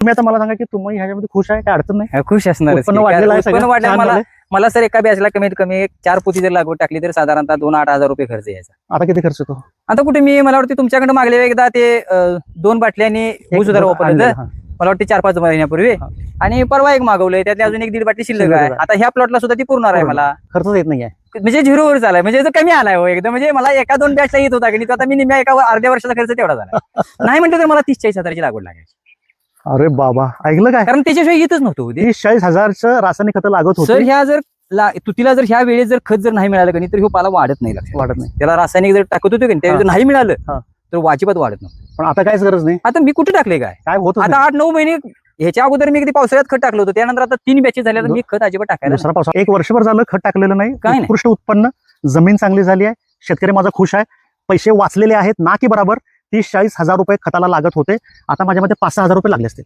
तुम्ही आता मला सांगा की तुम्ही ह्याच्यामध्ये खुश आहे, काय अडचण नाही? खुश असणार उत्पन्न वाढलेलं आहे, सगळं छान मला झालंय. मला सर एका बॅचला कमीत कमी 4 पोती जर लागवड टाकली तर साधारणतः 2-8 हजार रुपये खर्च यायचा. आता किती खर्च होतो? आता कुठे मी मला वाटतं तुमच्याकडे मागले एकदा ते 2 बाटल्यांनी ऊस उधार वापरलं आणलेलं, होतं. हा. मला वाटतं 4-5 महिन्यापूर्वी हा. आणि परवा एक मागवलंय, त्यातली अजून 1-1.5 बाटली शिल्लक शिल्लक आहे. आहे. आता ह्या प्लॉटला सुद्धा ती पूर्ण आहे मला, खर्चच येत नाहीये. म्हणजे 0 वर चालाय, म्हणजे याचं कमी आलाय हो एकदम. म्हणजे मला 1-2 बॅचला येत होता की नाही, आता मी निम्या अर्ध्या वर्षाचा खर्च तेवढा झाला. नाही म्हटलं तर मला 30-40 हजाराची लागवड लागायची, अरे बाबा, ऐकलं काय? कारण त्याच्याशिवाय येतच नव्हतं हो ते. 30-40 हजारचं रासायनिक खतं लागत सर होते. ह्या जर तुतीला जर ह्या वेळेस जर खत जर नाही मिळालं का नाही तर ह्यो पाला वाढत नाही. लक्षात वाढत नाही. त्याला रासायनिक जर टाकत होतो की नाही, त्यावेळी जर नाही मिळालं हा. तर वाजिबात वाढत नव्हतं. पण आता काहीच गरज नाही. आता मी कुठे टाकले काय होत आता 8-9 महिने ह्याच्या अगोदर मी कधी पावसाळ्यात खत टाकलं होतं, त्यानंतर आता 3 बॅचेस झाल्या तर मी खत अजिबात टाकायला दुसरा पावसा 1 वर्षभर झालं खत टाकलेलं नाही. काय नाही. उत्कृष्ट उत्पन्न, जमीन चांगली झाली आहे, शेतकरी माझा खुश आहे, पैसे वाचलेले आहेत ना की बराबर. 30-40 हजार रुपये खताला लागत होते, आता माझ्यामध्ये 5-6 हजार रुपये लागले असतील.